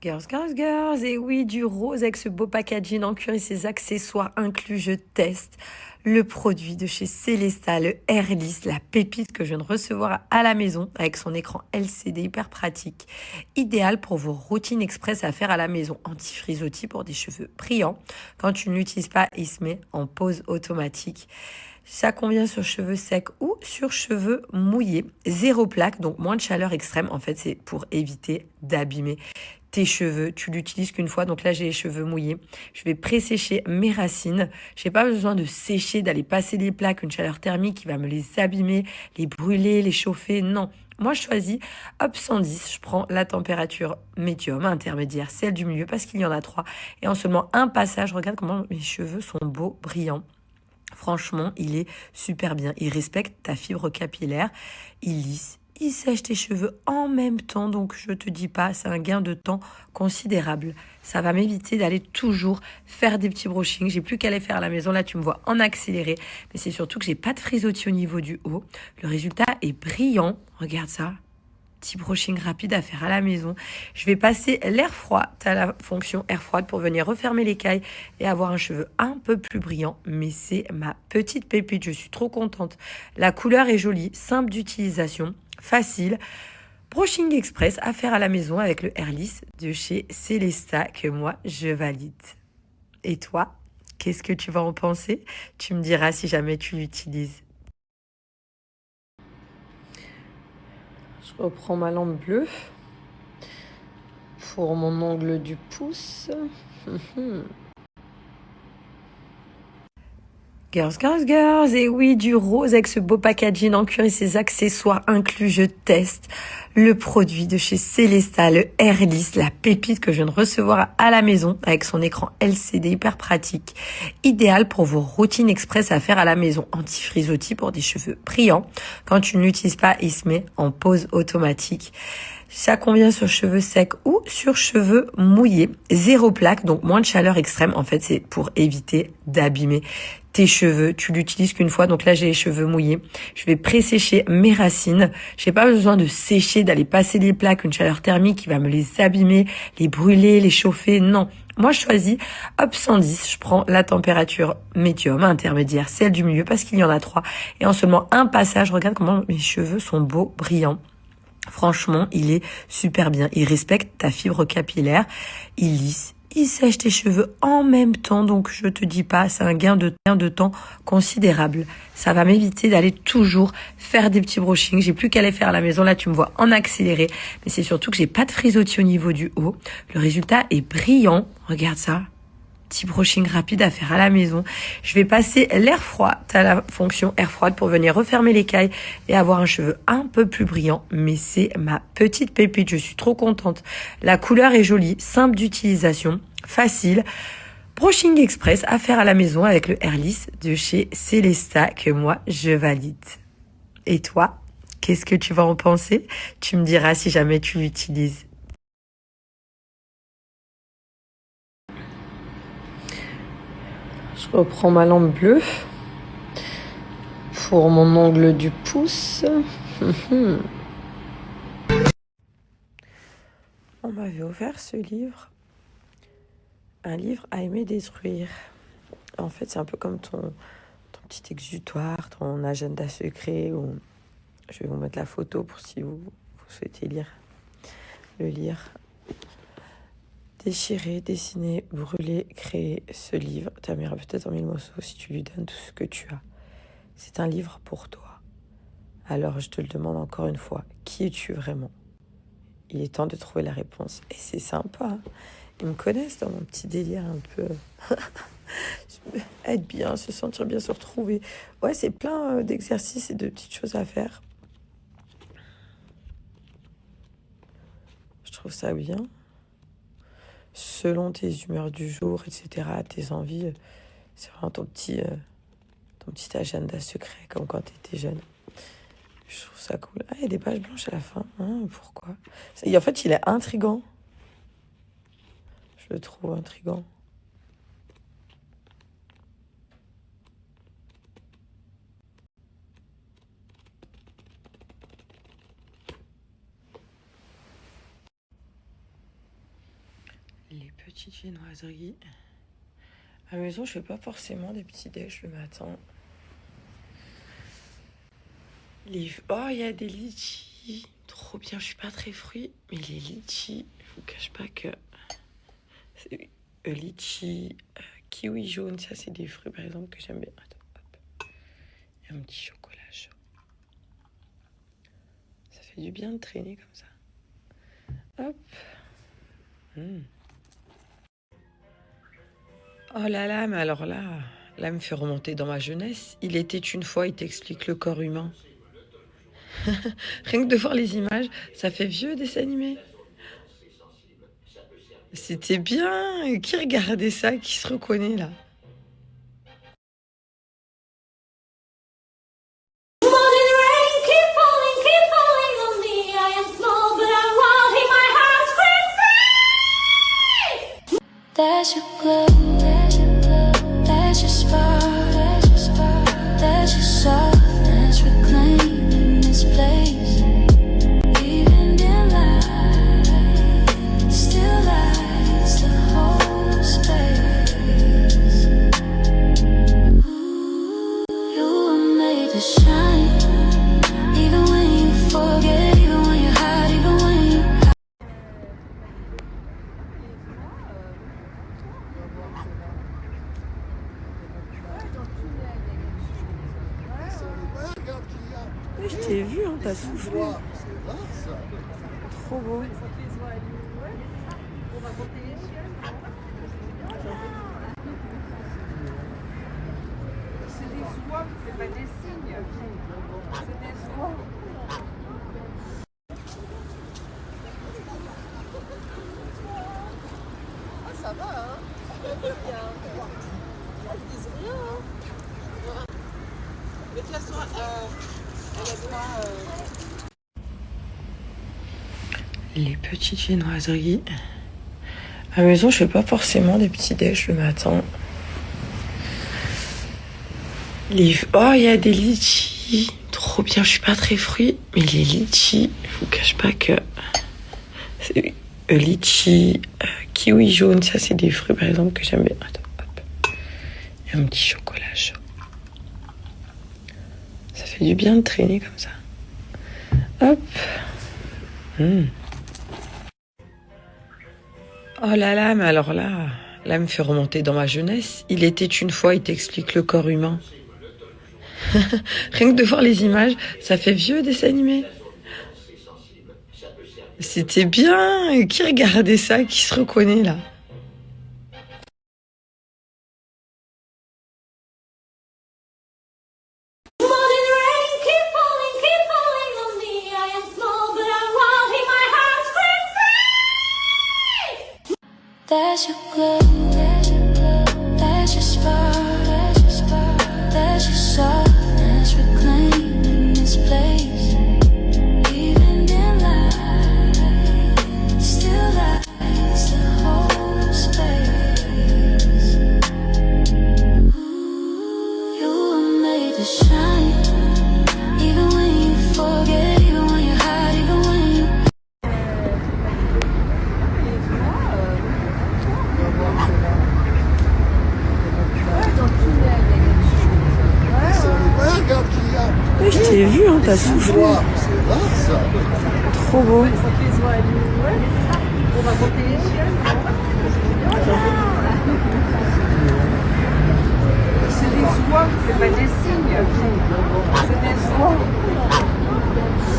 Girls, girls, girls, et oui, du rose avec ce beau packaging en cuir et ses accessoires inclus, je teste le produit de chez Célesta, le Airlist, la pépite que je viens de recevoir à la maison avec son écran LCD hyper pratique, idéal pour vos routines express à faire à la maison, anti-frisottis pour des cheveux brillants. Quand tu ne l'utilises pas, il se met en pause automatique. Ça convient sur cheveux secs ou sur cheveux mouillés. Zéro plaque, donc moins de chaleur extrême. En fait, c'est pour éviter d'abîmer tes cheveux. Tu l'utilises qu'une fois. Donc là, j'ai les cheveux mouillés. Je vais pré-sécher mes racines. J'ai pas besoin de sécher, d'aller passer les plaques, une chaleur thermique qui va me les abîmer, les brûler, les chauffer. Non. Moi, je choisis hop 110. Je prends la température médium, intermédiaire, celle du milieu, parce qu'il y en a trois. Et en seulement un passage, regarde comment mes cheveux sont beaux, brillants. Franchement, il est super bien. Il respecte ta fibre capillaire. Il lisse. Il sèche tes cheveux en même temps. Donc, je te dis pas, c'est un gain de temps considérable. Ça va m'éviter d'aller toujours faire des petits brushings. J'ai plus qu'à les faire à la maison. Là, tu me vois en accéléré. Mais c'est surtout que j'ai pas de frisottis au niveau du haut. Le résultat est brillant. Regarde ça. Petit brushing rapide à faire à la maison. Je vais passer l'air froid. Tu as la fonction air froide pour venir refermer l'écaille et avoir un cheveu un peu plus brillant. Mais c'est ma petite pépite. Je suis trop contente. La couleur est jolie, simple d'utilisation, facile. Brushing express à faire à la maison avec le Airlist de chez Célesta que moi, je valide. Et toi, qu'est-ce que tu vas en penser? Tu me diras si jamais tu l'utilises. Je reprends ma lampe bleue pour mon ongle du pouce. Girls, girls, girls, et oui, du rose avec ce beau packaging en cuir et ses accessoires inclus, je teste le produit de chez Célesta, le Airlist, la pépite que je viens de recevoir à la maison avec son écran LCD hyper pratique, idéal pour vos routines express à faire à la maison, anti-frisottis pour des cheveux brillants. Quand tu ne l'utilises pas, il se met en pause automatique. Ça convient sur cheveux secs ou sur cheveux mouillés. Zéro plaque, donc moins de chaleur extrême. En fait, c'est pour éviter d'abîmer tes cheveux. Tu l'utilises qu'une fois. Donc là, j'ai les cheveux mouillés. Je vais pré-sécher mes racines. J'ai pas besoin de sécher, d'aller passer les plaques, une chaleur thermique qui va me les abîmer, les brûler, les chauffer. Non. Moi, je choisis hop 110. Je prends la température médium, intermédiaire, celle du milieu, parce qu'il y en a trois. Et en seulement un passage, regarde comment mes cheveux sont beaux, brillants. Franchement, il est super bien. Il respecte ta fibre capillaire. Il lisse. Il sèche tes cheveux en même temps. Donc, je te dis pas, c'est un gain de temps considérable. Ça va m'éviter d'aller toujours faire des petits brushings. J'ai plus qu'à les faire à la maison. Là, tu me vois en accéléré. Mais c'est surtout que j'ai pas de frisottis au niveau du haut. Le résultat est brillant. Regarde ça. Petit brushing rapide à faire à la maison. Je vais passer l'air froid. Tu as la fonction air froide pour venir refermer l'écaille et avoir un cheveu un peu plus brillant. Mais c'est ma petite pépite. Je suis trop contente. La couleur est jolie, simple d'utilisation, facile. Brushing express à faire à la maison avec le Airlist de chez Célesta que moi, je valide. Et toi, qu'est-ce que tu vas en penser? Tu me diras si jamais tu l'utilises. Je reprends ma lampe bleue pour mon ongle du pouce. On m'avait offert ce livre, un livre à aimer détruire. En fait, c'est un peu comme ton petit exutoire, ton agenda secret. Où je vais vous mettre la photo pour si vous souhaitez le lire. Déchirer, dessiner, brûler, créer ce livre. T'aimeras peut-être en mille morceaux si tu lui donnes tout ce que tu as. C'est un livre pour toi. Alors je te le demande encore une fois, qui es-tu vraiment? Il est temps de trouver la réponse. Et c'est sympa. Hein. Ils me connaissent dans mon petit délire un peu. Être bien, se sentir bien, se retrouver. Ouais, c'est plein d'exercices et de petites choses à faire. Je trouve ça bien. Selon tes humeurs du jour, etc., tes envies, c'est vraiment ton petit agenda secret, comme quand tu étais jeune. Je trouve ça cool. Ah, il y a des pages blanches à la fin. Hein, pourquoi? Et en fait, il est intriguant. Je le trouve intriguant. Les petites viennoiseries. À la maison, je fais pas forcément des petits déj le matin. Oh, il y a des litchis. Trop bien, je suis pas très fruit, mais les litchis, je vous cache pas que c'est litchi, kiwi jaune, ça c'est des fruits par exemple que j'aime bien. Attends, hop. Il y a un petit chocolat chaud. Ça fait du bien de traîner comme ça. Hop. Oh là là, mais alors là, me fait remonter dans ma jeunesse. Il était une fois, il t'explique le corps humain. Rien que de voir les images, ça fait vieux dessin animé. C'était bien. Qui regardait ça? Qui se reconnaît là? There's your glow, there's your spark, there's your softness reclaiming this place. Even in light, still lights the whole space. Ooh, you were made to shine, even when you forget, even when you hide, even when you. Je t'ai vu, hein, t'as soufflé. Trop beau. C'est des oies, c'est pas des signes. C'est des oies. Ah, ça va, hein? Ils disent rien, hein? Mais de toute façon, elle a droit. Les petites viennoiseries. À la maison, je fais pas forcément des petits déj le matin. Oh, il y a des litchis. Trop bien, je suis pas très fruit, mais les litchis, je vous cache pas que c'est litchi, kiwi jaune, ça c'est des fruits par exemple que j'aime bien. Attends, hop. Il y a un petit chocolat chaud. Ça fait du bien de traîner comme ça. Hop. Oh là là, mais alors là, me fait remonter dans ma jeunesse. Il était une fois, il t'explique le corps humain. Rien que de voir les images, ça fait vieux dessin animé. C'était bien. Qui regardait ça? Qui se reconnaît là? There's your glow, there's your spark, there's your softness reclaiming this place. Even in light, still lights the whole space. Ooh, you were made to shine, even when you forget, even when you hide, even when you. Je t'ai vu, hein, t'as soufflé. Trop beau. On va compter.